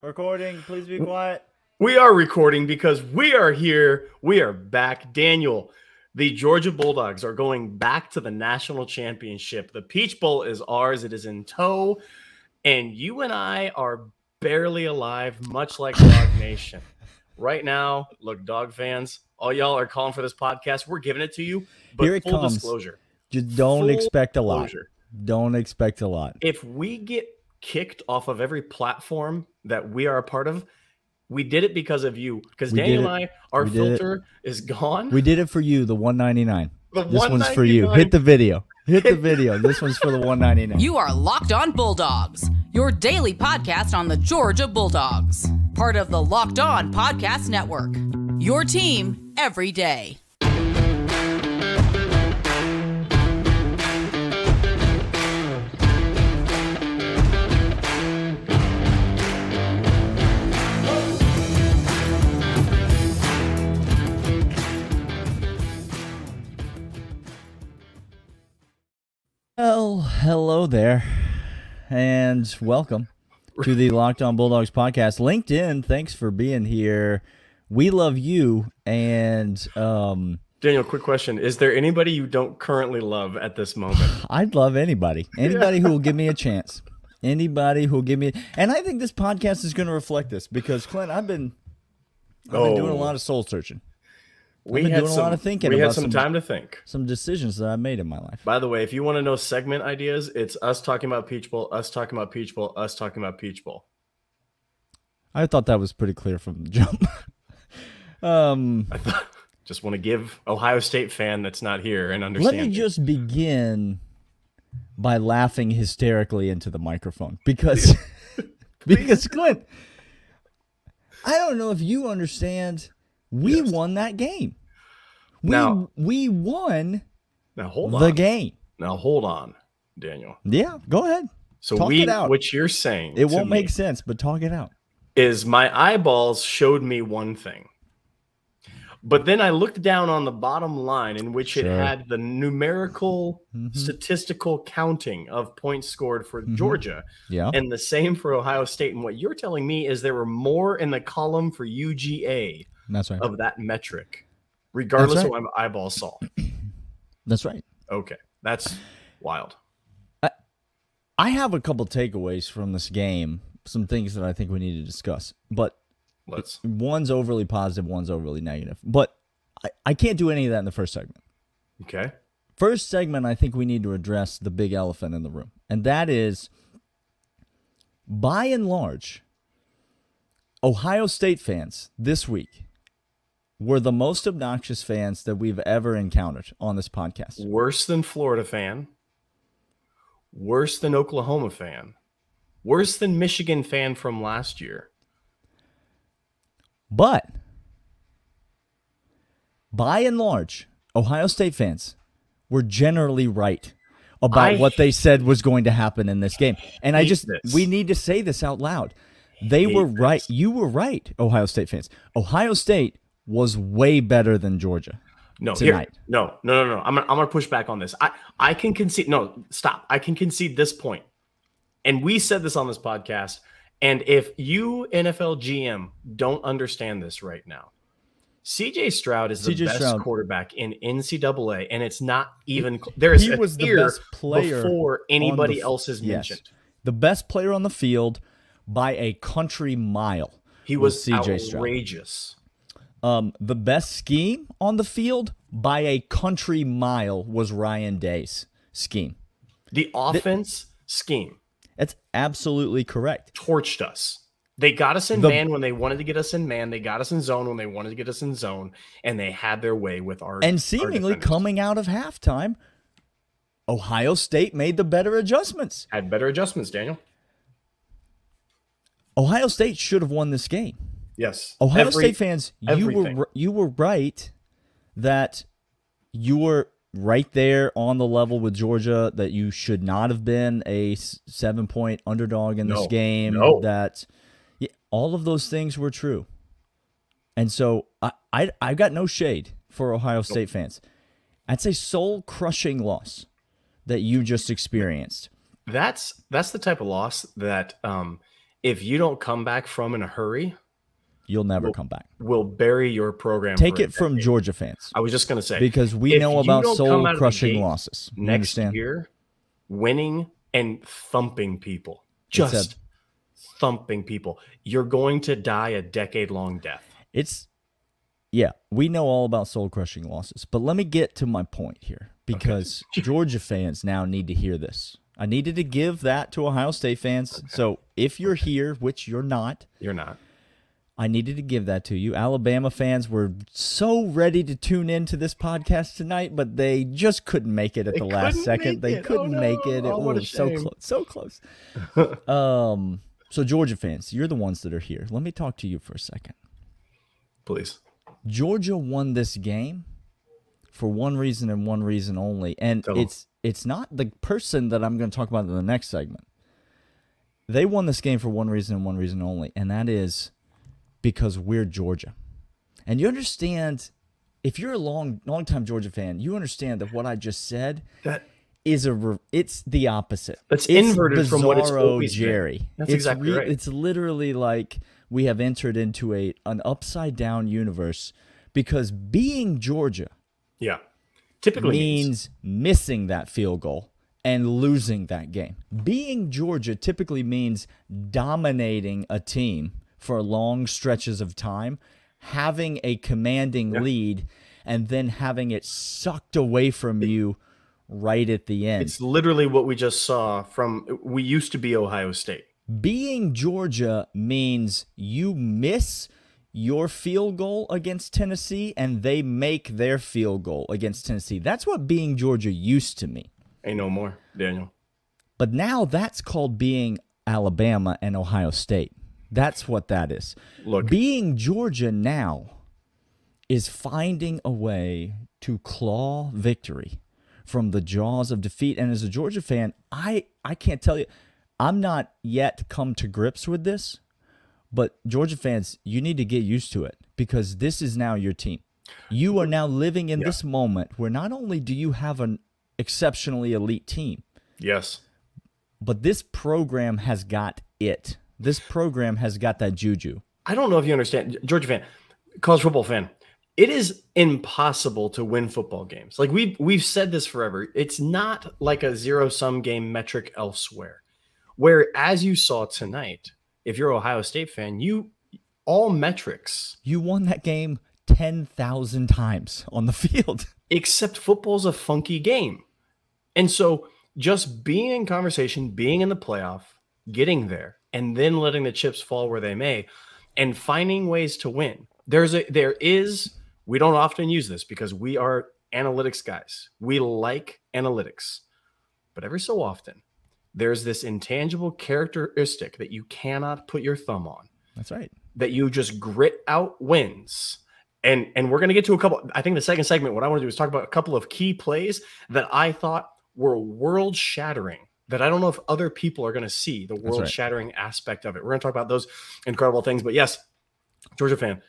Recording, please be quiet. We are recording because we are here. We are back. Daniel, the Georgia Bulldogs are going back to the national championship. The Peach Bowl is ours. It is in tow. And you and I are barely alive, much like Dog Nation. Right now, look, Dog fans, all y'all are calling for this podcast. We're giving it to you. But Here it full comes. Disclosure. Just don't expect a lot. Disclosure. Don't expect a lot. If we get kicked off of every platform that we are a part of, we did it because of you. Because Daniel and I, our filter is gone. We did it for you, the $1.99. This one's for you. $1.99. Hit the video. Hit the video. This one's for the $1.99. You are Locked On Bulldogs, your daily podcast on the Georgia Bulldogs. Part of the Locked On Podcast Network. Your team every day. Well, hello there, and welcome to the Locked On Bulldogs podcast. LinkedIn, thanks for being here. We love you, and Daniel, quick question. Is there anybody you don't currently love at this moment? I'd love anybody who will give me a chance. Anybody who will give me, and I think this podcast is going to reflect this because, Clint, I've been doing a lot of soul searching. We had a lot of thinking. We had some time to think. Some decisions that I made in my life. By the way, if you want to know segment ideas, it's us talking about Peach Bowl, us talking about Peach Bowl, us talking about Peach Bowl. I thought that was pretty clear from the jump. Just want to give Ohio State fan that's not here and understand. Let me just begin by laughing hysterically into the microphone because Clint, I don't know if you understand. We won that game. We won the game. Now hold on, Daniel. Yeah, go ahead. So talk it out. What you're saying, it won't make sense, but talk it out. Is my eyeballs showed me one thing, but then I looked down on the bottom line in which it had the numerical, statistical counting of points scored for Georgia, and the same for Ohio State. And what you're telling me is there were more in the column for UGA. That's right. Of that metric, regardless of what my eyeballs saw. That's right. Okay, that's wild. I have a couple takeaways from this game, some things that I think we need to discuss, but one's overly positive, one's overly negative. But I can't do any of that in the first segment. Okay. First segment, I think we need to address the big elephant in the room, and that is, by and large, Ohio State fans this week were the most obnoxious fans that we've ever encountered on this podcast. Worse than Florida fan. Worse than Oklahoma fan. Worse than Michigan fan from last year. But, by and large, Ohio State fans were generally right about what they said was going to happen in this game. And we need to say this out loud. They were right. You were right, Ohio State fans. Ohio State was way better than Georgia tonight. No. I'm gonna push back on this. I can concede. No, stop. I can concede this point. And we said this on this podcast. And if you NFL GM don't understand this right now, CJ Stroud is the best quarterback in NCAA, and it's not even there is he was the best player before anybody else is mentioned. The best player on the field by a country mile. He was CJ outrageous. The best scheme on the field by a country mile was Ryan Day's scheme. The offense scheme. That's absolutely correct. Torched us. They got us in man when they wanted to get us in man. They got us in zone when they wanted to get us in zone, and they had their way with our And seemingly coming out of halftime, Ohio State made the better adjustments. Had better adjustments, Daniel. Ohio State should have won this game. Yes. Ohio State fans, you were right that you were right there on the level with Georgia, that you should not have been a 7-point underdog in this game. That all of those things were true. And so I got no shade for Ohio State fans. That's a soul-crushing loss that you just experienced. That's the type of loss that if you don't come back from in a hurry, you'll never come back. We'll bury your program. Take it from Georgia fans. I was just going to say, because we know about soul-crushing losses. Next year, winning and thumping people, just thumping people. You're going to die a decade-long death. Yeah, we know all about soul-crushing losses. But let me get to my point here, because Georgia fans now need to hear this. I needed to give that to Ohio State fans. Okay. So if you're here, which you're not. I needed to give that to you. Alabama fans were so ready to tune into this podcast tonight, but they just couldn't make it at the last second. They couldn't make it. It was so close. So close. So Georgia fans, you're the ones that are here. Let me talk to you for a second. Please. Georgia won this game for one reason and one reason only. And it's not the person that I'm going to talk about in the next segment. They won this game for one reason and one reason only, and that is because we're Georgia. And you understand, if you're a long-time Georgia fan, you understand that what I just said it's the opposite. It's inverted from what it's always Jerry. Been. That's exactly right. It's literally like we have entered into an upside-down universe, because being Georgia typically means missing that field goal and losing that game. Being Georgia typically means dominating a team for long stretches of time, having a commanding lead, and then having it sucked away from you right at the end. It's literally what we just saw we used to be Ohio State. Being Georgia means you miss your field goal against Tennessee and they make their field goal against Tennessee. That's what being Georgia used to mean. Ain't no more, Daniel. But now that's called being Alabama and Ohio State. That's what that is. Look, being Georgia now is finding a way to claw victory from the jaws of defeat. And as a Georgia fan, I can't tell you, I'm not yet come to grips with this, but Georgia fans, you need to get used to it, because this is now your team. You are now living in this moment where not only do you have an exceptionally elite team, but this program has got it. This program has got that juju. I don't know if you understand, Georgia fan, college football fan. It is impossible to win football games. Like we've said this forever. It's not like a zero-sum game metric elsewhere, where, as you saw tonight, if you're an Ohio State fan, all metrics. You won that game 10,000 times on the field. Except football's a funky game. And so just being in conversation, being in the playoff, getting there, and then letting the chips fall where they may, and finding ways to win. We don't often use this because we are analytics guys. We like analytics. But every so often, there's this intangible characteristic that you cannot put your thumb on. That's right. That you just grit out wins. And we're going to get to a couple. I think the second segment, what I want to do is talk about a couple of key plays that I thought were world-shattering, that I don't know if other people are going to see the world-shattering aspect of it. We're going to talk about those incredible things. But yes, Georgia fan,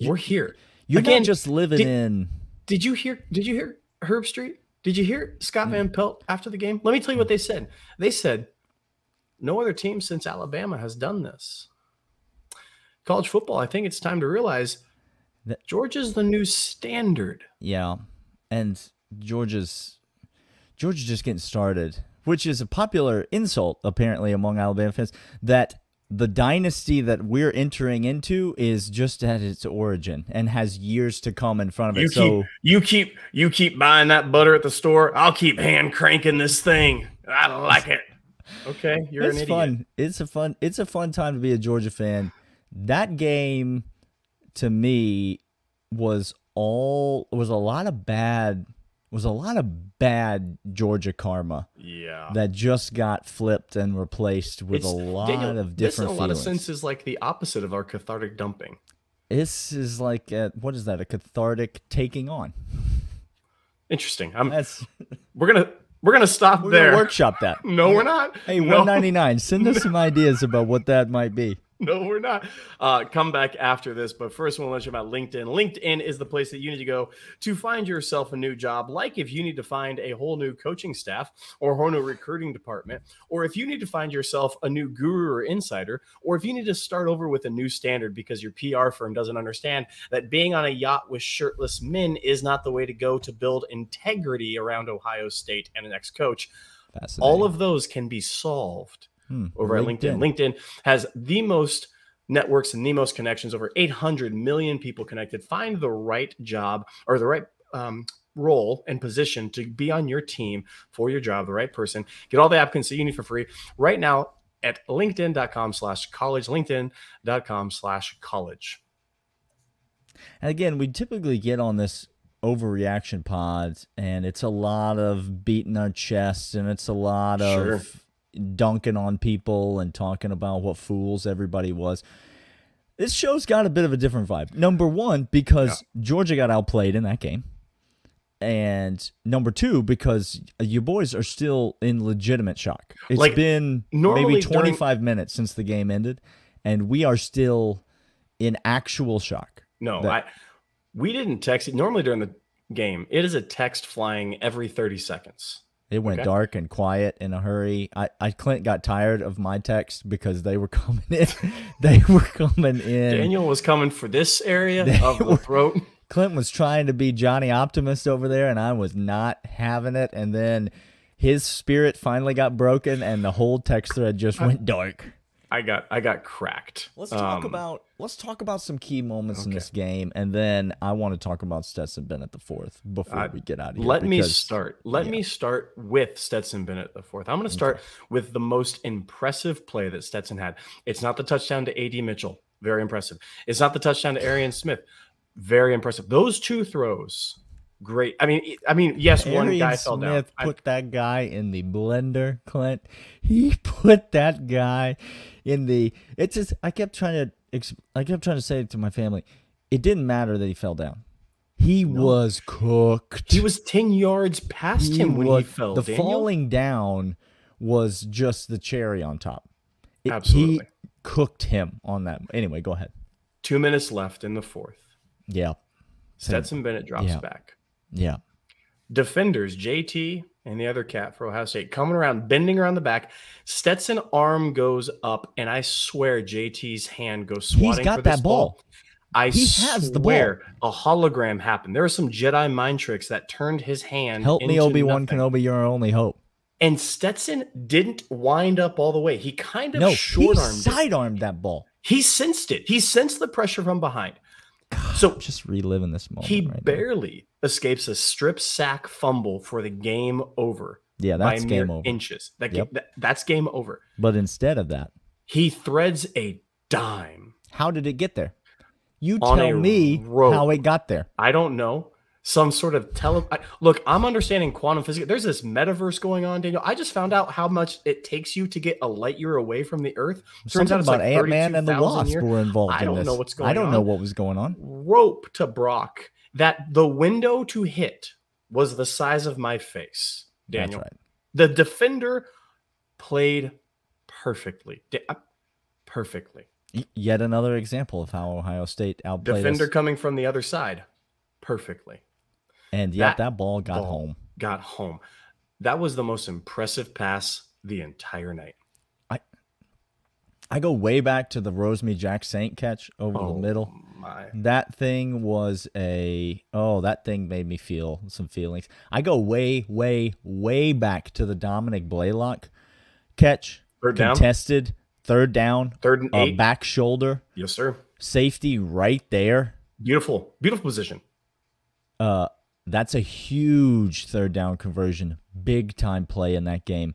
we're here. You're not just living in. Did you hear Herb Street? Did you hear Scott Van Pelt after the game? Let me tell you what they said. They said, no other team since Alabama has done this. College football, I think it's time to realize that Georgia's the new standard. Yeah, and Georgia's just getting started, which is a popular insult, apparently, among Alabama fans, that the dynasty that we're entering into is just at its origin and has years to come in front of it. You keep buying that butter at the store. I'll keep hand cranking this thing. I like it. Okay, you're an idiot. Fun. It's a fun time to be a Georgia fan. That game, to me, was a lot of bad Georgia karma. Yeah. That just got flipped and replaced with a lot of different feelings. In a lot of feelings. senses, like the opposite of our cathartic dumping. This is like what is that? A cathartic taking on. Interesting. We're gonna stop there. Gonna workshop that. No, we're not. Hey, $1.99. Send us some ideas about what that might be. No, we're not. Come back after this. But first, I want to let you about LinkedIn. LinkedIn is the place that you need to go to find yourself a new job. Like if you need to find a whole new coaching staff or a whole new recruiting department, or if you need to find yourself a new guru or insider, or if you need to start over with a new standard because your PR firm doesn't understand that being on a yacht with shirtless men is not the way to go to build integrity around Ohio State and an ex-coach. All of those can be solved over at LinkedIn. LinkedIn has the most networks and the most connections, over 800 million people connected. Find the right job or the right role and position to be on your team for your job, the right person. Get all the applicants that you need for free right now at linkedin.com/college, linkedin.com/college. And again, we typically get on this overreaction pods, and it's a lot of beating our chests, and it's a lot of dunking on people and talking about what fools everybody was. This show's got a bit of a different vibe. Number one, because Georgia got outplayed in that game. And number two, because your boys are still in legitimate shock. It's been maybe 25 minutes since the game ended, and we are still in actual shock. No, we didn't text it. Normally during the game, it is a text flying every 30 seconds. It went dark and quiet in a hurry. Clint got tired of my text because they were coming in. Daniel was coming for this area of the throat. Clint was trying to be Johnny Optimist over there, and I was not having it. And then his spirit finally got broken, and the whole text thread just went dark. I got cracked. Let's talk about some key moments in this game, and then I want to talk about Stetson Bennett the fourth before we get out of here. Let me start with Stetson Bennett the fourth. I'm going to start with the most impressive play that Stetson had. It's not the touchdown to A.D. Mitchell, very impressive. It's not the touchdown to Arian Smith, very impressive. Those two throws, great. I mean, yes, one guy fell down. Smith put that guy in the blender, Clint. He put that guy in the. It's just I kept trying to say it to my family. It didn't matter that he fell down. He was cooked. He was 10 yards past him when he fell. The falling down was just the cherry on top. Absolutely. He cooked him on that. Anyway, go ahead. 2 minutes left in the fourth. Yeah. Stetson Bennett drops back. Yeah. Defenders, JT and the other cat for Ohio State, coming around, bending around the back. Stetson arm goes up, and I swear JT's hand goes swatting. He's got for this that ball. He has the ball. A hologram happened. There were some Jedi mind tricks that turned his hand. Help me, Obi-Wan Kenobi, you're our only hope. And Stetson didn't wind up all the way. He kind of short-armed he sidearmed that ball. He sensed it. He sensed the pressure from behind. God, so just reliving this moment. He barely escapes a strip sack fumble for the game over. Yeah, that's game over. Inches. That's game over. But instead of that, he threads a dime. How did it get there? You tell me how it got there. I don't know. Some sort of look, I'm understanding quantum physics. There's this metaverse going on, Daniel. I just found out how much it takes you to get a light year away from the Earth. Turns out it's like Ant-Man and the Wasp were involved in this. I don't know what's going on. I don't know what was going on. Rope to Brock. That the window to hit was the size of my face, Daniel. That's right. The defender played perfectly. Perfectly. Yet another example of how Ohio State outplayed defender us. Coming from the other side. Perfectly. And yet that ball got home. Got home. That was the most impressive pass the entire night. I go way back to the Rosemy Jack Saint catch over the middle. That thing was that thing made me feel some feelings. I go way, way, way back to the Dominic Blaylock catch. Contested. Third down. 3rd and 8. Back shoulder. Yes, sir. Safety right there. Beautiful. Beautiful position. That's a huge third down conversion. Big time play in that game.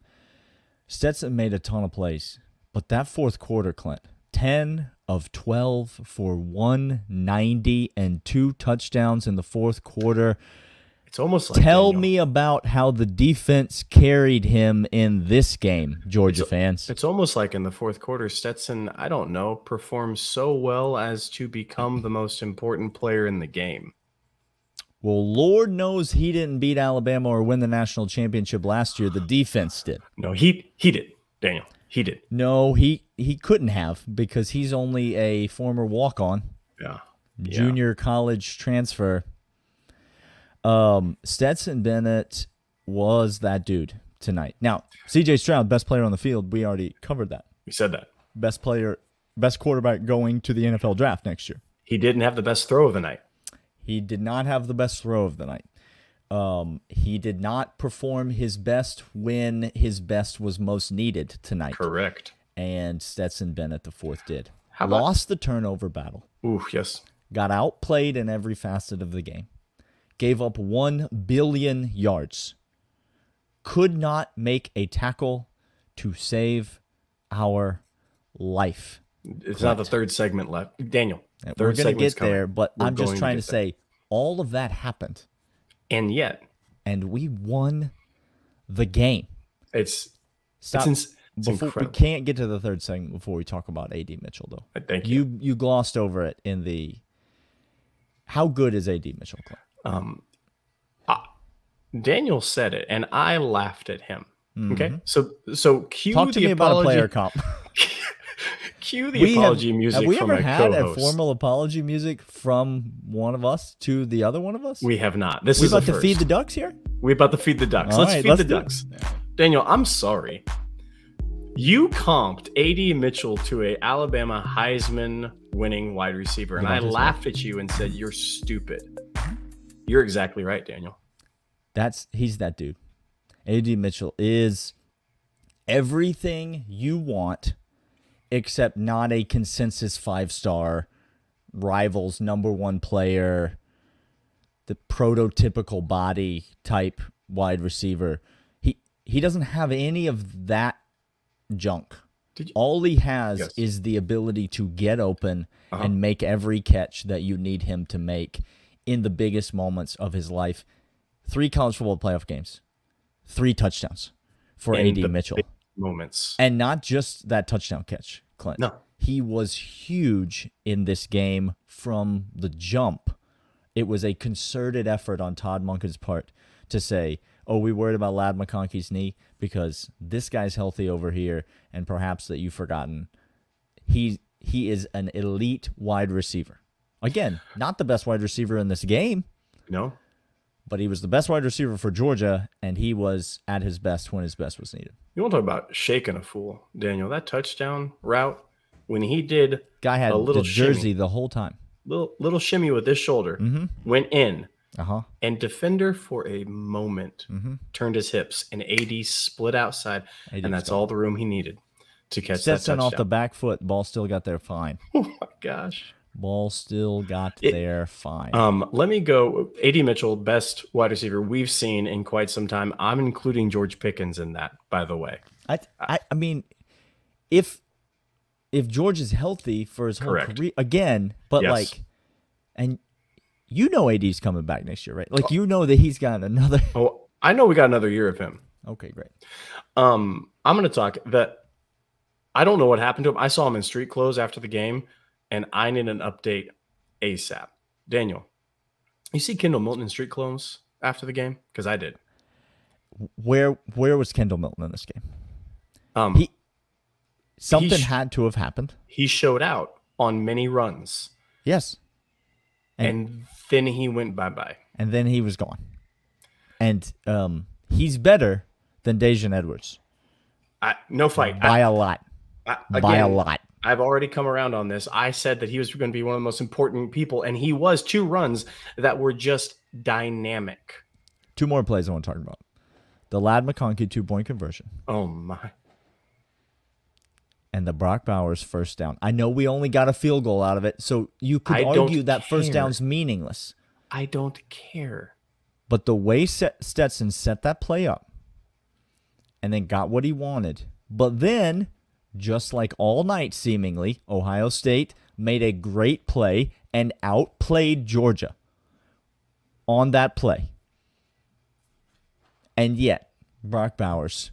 Stetson made a ton of plays. But that fourth quarter, Clint, 10 of 12 for 190 and 2 touchdowns in the fourth quarter. It's almost like Tell me about how the defense carried him in this game, Georgia fans. It's almost like in the fourth quarter, Stetson, I don't know, performed so well as to become the most important player in the game. Well, Lord knows he didn't beat Alabama or win the national championship last year. The defense did. No, he did, Daniel. He did. No, he he couldn't have because he's only a former walk-on. Yeah. Junior college transfer. Stetson Bennett was that dude tonight. Now, CJ Stroud, best player on the field. We already covered that. We said that. Best quarterback going to the NFL draft next year. He didn't have the best throw of the night. He did not have the best throw of the night. He did not perform his best when his best was most needed tonight. Correct. And Stetson Bennett, the fourth, did. How about, lost the turnover battle. Ooh, yes. Got outplayed in every facet of the game. Gave up 1 billion yards. Could not make a tackle to save our life. It's not the third segment left. Daniel, we're going to get there, but I'm just trying to say all of that happened. And yet. And we won the game. It's incredible. We can't get to the third segment before we talk about A.D. Mitchell, though. Thank you. You glossed over it in the... How good is A.D. Mitchell, Clint? Daniel said it, and I laughed at him. Mm-hmm. Okay? So cue Talk to me about a player comp. Cue the apology music from my co-host. Have we ever had a formal apology music from one of us to the other one of us? We have not. We about to feed the ducks here? We're about to feed the ducks. Let's feed the ducks. Daniel, I'm sorry. You comped A.D. Mitchell to a Alabama Heisman winning wide receiver, and I laughed at you and said, you're stupid. You're exactly right, Daniel. He's that dude. A.D. Mitchell is everything you want, except not a consensus 5-star, rivals #1 player, the prototypical body type wide receiver. He doesn't have any of that junk. All he has is the ability to get open and make every catch that you need him to make in the biggest moments of his life. 3 college football playoff games, 3 touchdowns for A.D. Mitchell. Moments. And not just that touchdown catch, Clint. No. He was huge in this game from the jump. It was a concerted effort on Todd Monken's part to say, oh, we worried about Ladd McConkey's knee because this guy's healthy over here, and perhaps that you've forgotten. He is an elite wide receiver. Again, not the best wide receiver in this game. No. But he was the best wide receiver for Georgia, and he was at his best when his best was needed. You want to talk about shaking a fool, Daniel. That touchdown route, when he did guy had a little the jersey the whole time. Little shimmy with his shoulder, went in, and defender for a moment turned his hips, and AD split outside, and that's all the room he needed to catch that touchdown. Off the back foot, ball still got there fine. Oh, my gosh. Ball still got there fine. Let me go. A.D. Mitchell, best wide receiver we've seen in quite some time. I'm including George Pickens in that, by the way. I mean, if George is healthy for his whole career again, but and you know AD's coming back next year, right? Like you know that he's got another. Oh, I know we got another year of him. Okay, great. I'm going to talk that. I don't know what happened to him. I saw him in street clothes after the game. And I need an update ASAP. Daniel, you see Kendall Milton in street clothes after the game? Because I did. Where was Kendall Milton in this game? Something had to have happened. He showed out on many runs. Yes. And then he went bye-bye. And then he was gone. And he's better than Daijun Edwards. No fight. By a lot. By a lot. I've already come around on this. I said that he was going to be one of the most important people, and he was 2 runs that were just dynamic. 2 more plays I want to talk about. The Ladd McConkey 2-point conversion. Oh, my. And the Brock Bowers first down. I know we only got a field goal out of it, so you could argue that first down's meaningless. I don't care. But the way Stetson set that play up and then got what he wanted, but then... just like all night, seemingly, Ohio State made a great play and outplayed Georgia on that play. And yet, Brock Bowers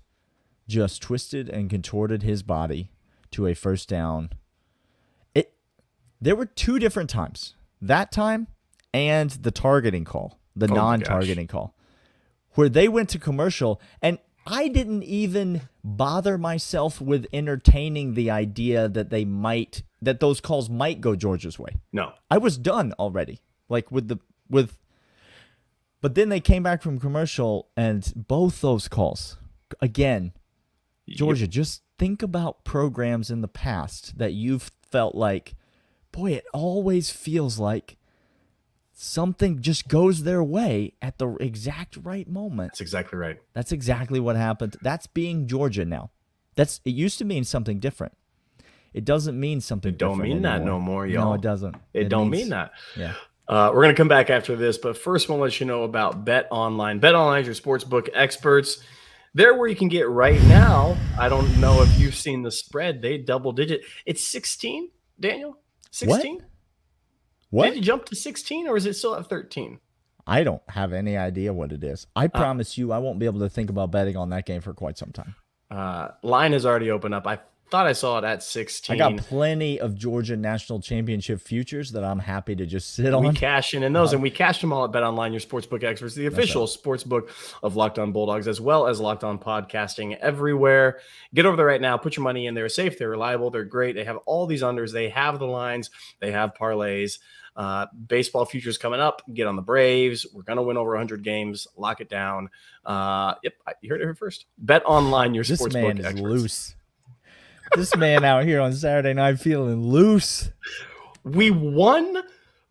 just twisted and contorted his body to a first down. There were 2 different times. That time and the targeting call, the non-targeting call, where they went to commercial. And I didn't even bother myself with entertaining the idea that those calls might go Georgia's way. No. I was done already. Like but then they came back from commercial and both those calls, again, Georgia, just think about programs in the past that you've felt like, boy, it always feels like something just goes their way at the exact right moment. That's exactly right. That's exactly what happened. That's being Georgia now. It used to mean something different. It doesn't mean something different. It don't mean that no more, y'all. No, it doesn't. It don't mean that. Yeah. We're going to come back after this, but first we'll let you know about BetOnline. BetOnline is your sportsbook experts. They're where you can get right now. I don't know if you've seen the spread. They double-digit. It's 16, Daniel? 16? What? Did it jump to 16, or is it still at 13? I don't have any idea what it is. I promise you I won't be able to think about betting on that game for quite some time. Line has already opened up. I thought I saw it at 16. I got plenty of Georgia National Championship futures that I'm happy to just sit on. We cash in those, and we cashed them all at BetOnline, your sportsbook experts, the official sportsbook of Locked On Bulldogs, as well as Locked On Podcasting everywhere. Get over there right now. Put your money in. They're safe. They're reliable. They're great. They have all these unders. They have the lines. They have parlays. Baseball futures coming up. Get on the Braves. We're going to win over 100 games. Lock it down. Yep, you heard it here first. BetOnline, your sportsbook experts. This man is loose. This man out here on Saturday night feeling loose. We won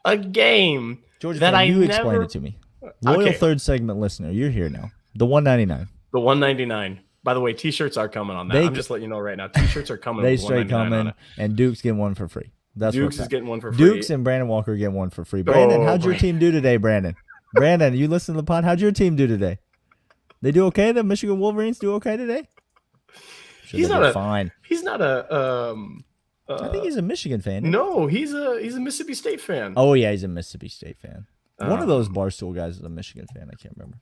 a game Georgia, that you explain it to me. Loyal third segment listener, you're here now. The 199. The 199. By the way, T-shirts are coming on that. I'm just letting you know right now. T-shirts are coming. They straight coming, and Duke's getting one for free. Dukes is getting one for free. Dukes and Brandon Walker get one for free. Brandon, how'd your team do today, Brandon? Brandon, you listen to the pod. How'd your team do today? They do okay? The Michigan Wolverines do okay today? He's not fine. He's not a. I think he's a Michigan fan. No, he's a Mississippi State fan. Oh yeah, he's a Mississippi State fan. One of those Barstool guys is a Michigan fan. I can't remember.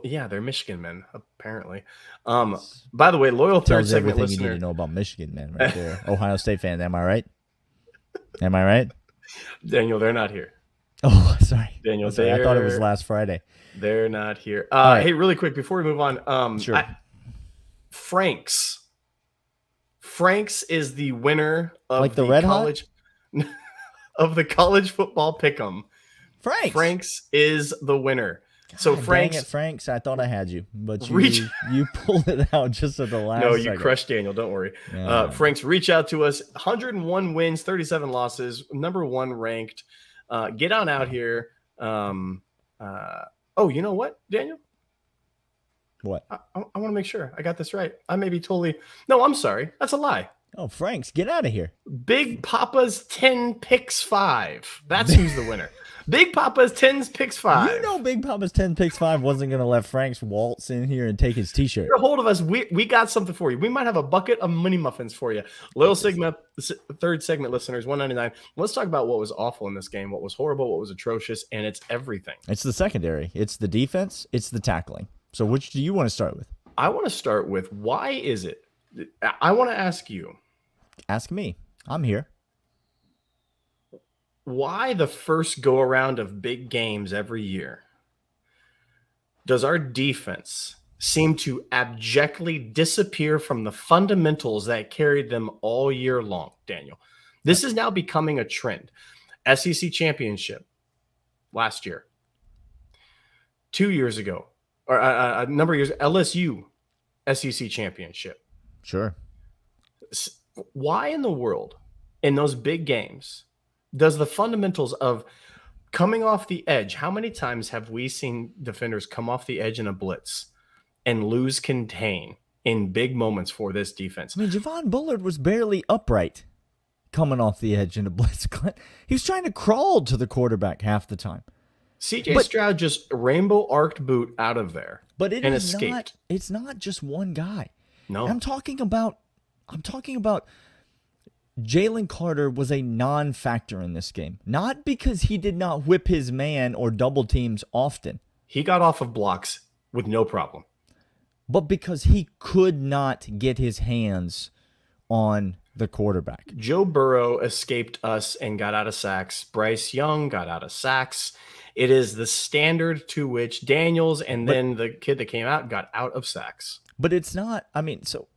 Yeah, they're Michigan men apparently. By the way, loyal third segment listener. You need to know about Michigan men right there. Ohio State fan. Am I right? Am I right? Daniel, they're not here. Oh, sorry. Daniel, I thought it was last Friday. They're not here. Right. Hey, really quick before we move on. Sure. Franks is the winner of like the Red Hot? of the college football pick'em. Franks is the winner. God, so Franks, dang it, Franks, I thought I had you, but you pulled it out just at the last. No, you second. crushed Daniel. Don't worry. Yeah. Franks, reach out to us. 101 wins, 37 losses, number 1 ranked. Get on out here. You know what, Daniel? What? I want to make sure I got this right. I may be totally. No, I'm sorry. That's a lie. Oh, Franks, get out of here. Big Papa's 10 picks 5. That's who's the winner. Big Papa's 10 picks 5. You know Big Papa's 10 picks 5 wasn't going to let Franks waltz in here and take his T-shirt. Get a hold of us. We got something for you. We might have a bucket of mini muffins for you. Loyal segment, third segment listeners, 199. Let's talk about what was awful in this game, what was horrible, what was atrocious, and it's everything. It's the secondary. It's the defense. It's the tackling. So which do you want to start with? I want to start with why is it? I want to ask you. Ask me. I'm here. Why the first go around of big games every year does our defense seem to abjectly disappear from the fundamentals that carried them all year long, Daniel? This is now becoming a trend. SEC championship last year, 2 years ago, or a number of years, LSU SEC championship. Sure. Why in the world, in those big games, does the fundamentals of coming off the edge, how many times have we seen defenders come off the edge in a blitz and lose contain in big moments for this defense? I mean, Javon Bullard was barely upright coming off the edge in a blitz. He was trying to crawl to the quarterback half the time. CJ Stroud just rainbow arced boot out of there, but it and is escaped. It's not just one guy. No, I'm talking about Jalen Carter was a non-factor in this game. Not because he did not whip his man or double teams often. He got off of blocks with no problem. But because he could not get his hands on the quarterback. Joe Burrow escaped us and got out of sacks. Bryce Young got out of sacks. It is the standard to which Daniels and then the kid that came out got out of sacks. But it's not, I mean, so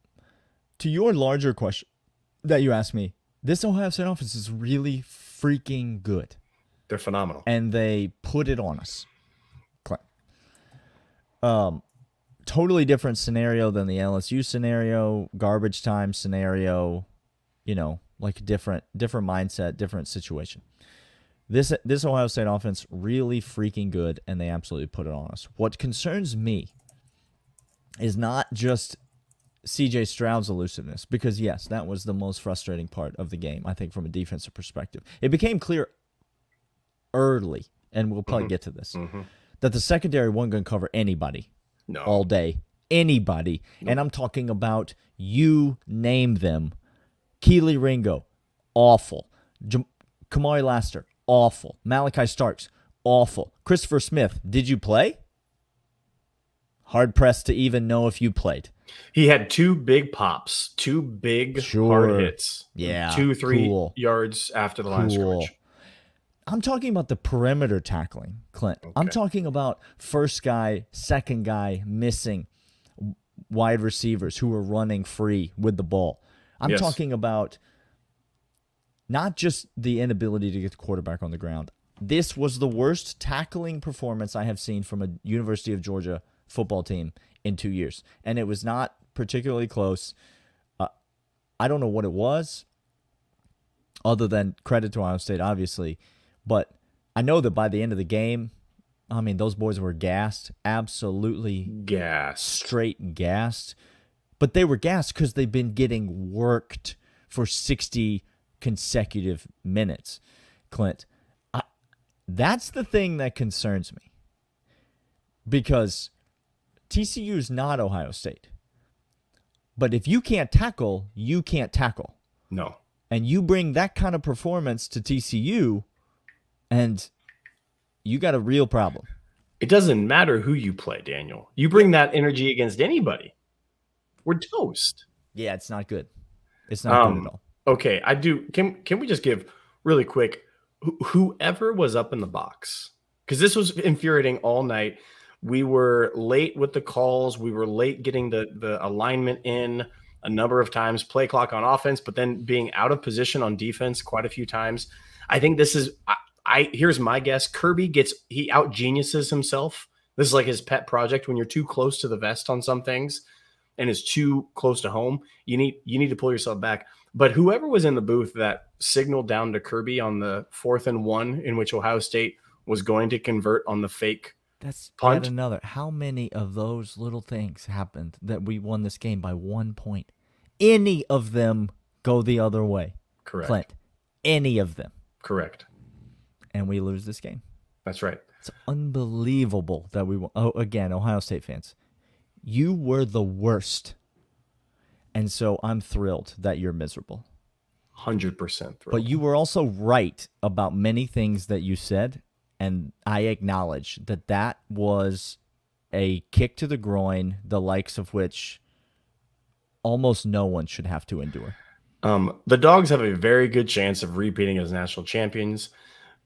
to your larger question that you asked me, this Ohio State offense is really freaking good. They're phenomenal. And they put it on us. Totally different scenario than the LSU scenario, garbage time scenario, like different mindset, different situation. This Ohio State offense really freaking good, and they absolutely put it on us. What concerns me is not just CJ Stroud's elusiveness, because yes, that was the most frustrating part of the game, I think, from a defensive perspective. It became clear early, and we'll probably get to this, that the secondary wasn't going to cover anybody all day. Anybody. Nope. And I'm talking about, you name them. Keely Ringo, awful. Kamari Laster, awful. Malachi Starks, awful. Christopher Smith, did you play? Hard-pressed to even know if you played. He had 2 big pops, 2 big hard hits. Yeah. 2-3 yards after the line of scrimmage. I'm talking about the perimeter tackling, Clint. Okay. I'm talking about first guy, second guy missing wide receivers who are running free with the ball. I'm talking about not just the inability to get the quarterback on the ground. This was the worst tackling performance I have seen from a University of Georgia football team in 2 years. And it was not particularly close. I don't know what it was, other than credit to Ohio State, obviously. But I know that by the end of the game, I mean, those boys were gassed, absolutely gassed, straight gassed. But they were gassed because they've been getting worked for 60 consecutive minutes, Clint. That's the thing that concerns me, because TCU is not Ohio State. But if you can't tackle, you can't tackle. No. And you bring that kind of performance to TCU, and you got a real problem. It doesn't matter who you play, Daniel. You bring that energy against anybody, we're toast. Yeah, it's not good. It's not good at all. Okay, I do. Can we just give really quick, whoever was up in the box, because this was infuriating all night. We were late with the calls. We were late getting the alignment in a number of times, play clock on offense, but then being out of position on defense quite a few times. I think this is, here's my guess. Kirby he out geniuses himself. This is like his pet project. When you're too close to the vest on some things and is too close to home, you need to pull yourself back. But whoever was in the booth that signaled down to Kirby on the 4th and 1, in which Ohio State was going to convert on the fake punt. Yet another. How many of those little things happened that we won this game by 1 point? Any of them go the other way. Correct. Clint, any of them. Correct. And we lose this game. That's right. It's unbelievable that we won. Oh, again, Ohio State fans, you were the worst. And so I'm thrilled that you're miserable. 100% thrilled. But you were also right about many things that you said, and I acknowledge that was a kick to the groin, the likes of which almost no one should have to endure. The Dogs have a very good chance of repeating as national champions.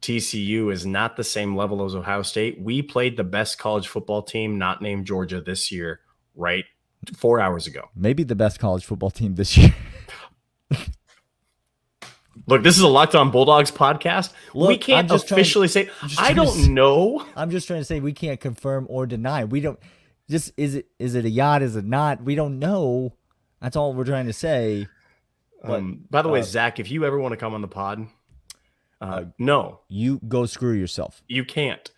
TCU is not the same level as Ohio State. We played the best college football team not named Georgia this year, right? 4 hours ago. Maybe the best college football team this year. Look, this is a Locked On Bulldogs podcast. Look, we can't officially say. I don't know. I'm just trying to say we can't confirm or deny. We don't. Just is it a yacht? Is it not? We don't know. That's all we're trying to say. But, by the way, Zach, if you ever want to come on the pod, no, you go screw yourself. You can't,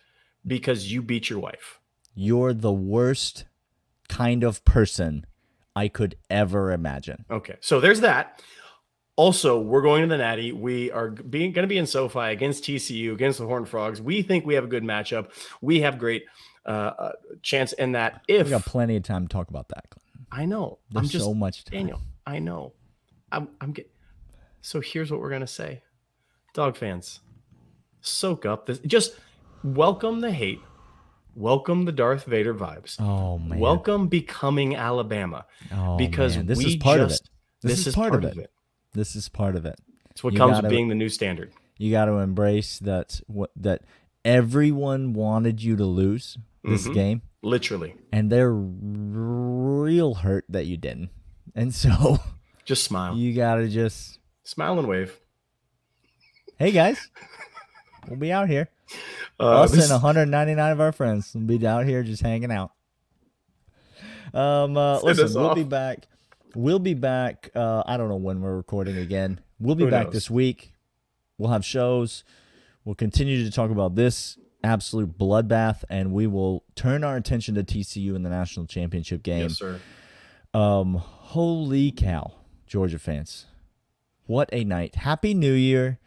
because you beat your wife. You're the worst kind of person I could ever imagine. Okay, so there's that. Also, we're going to the Natty. We are going to be in SoFi against TCU, against the Horned Frogs. We think we have a good matchup. We have great chance in that. If we got plenty of time to talk about that. I know. There's so much time. Daniel, I know. So here's what we're going to say. Dog fans, soak up this. Just welcome the hate. Welcome the Darth Vader vibes. Oh, man. Welcome becoming Alabama. Oh, because man. This is part of it. This is part of it. This is part of it. It's what comes with being the new standard. You got to embrace that everyone wanted you to lose this game. Literally. And they're real hurt that you didn't. And so just smile. You got to just smile and wave. Hey, guys. We'll be out here. Us and 199 of our friends will be out here just hanging out. Listen, we'll be back. We'll be back. I don't know when we're recording again. We'll be back this week. We'll have shows. We'll continue to talk about this absolute bloodbath, and we will turn our attention to TCU in the national championship game. Yes, sir. Holy cow, Georgia fans. What a night. Happy New Year.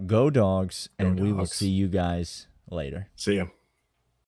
Go Dogs, and we will see you guys later. See ya.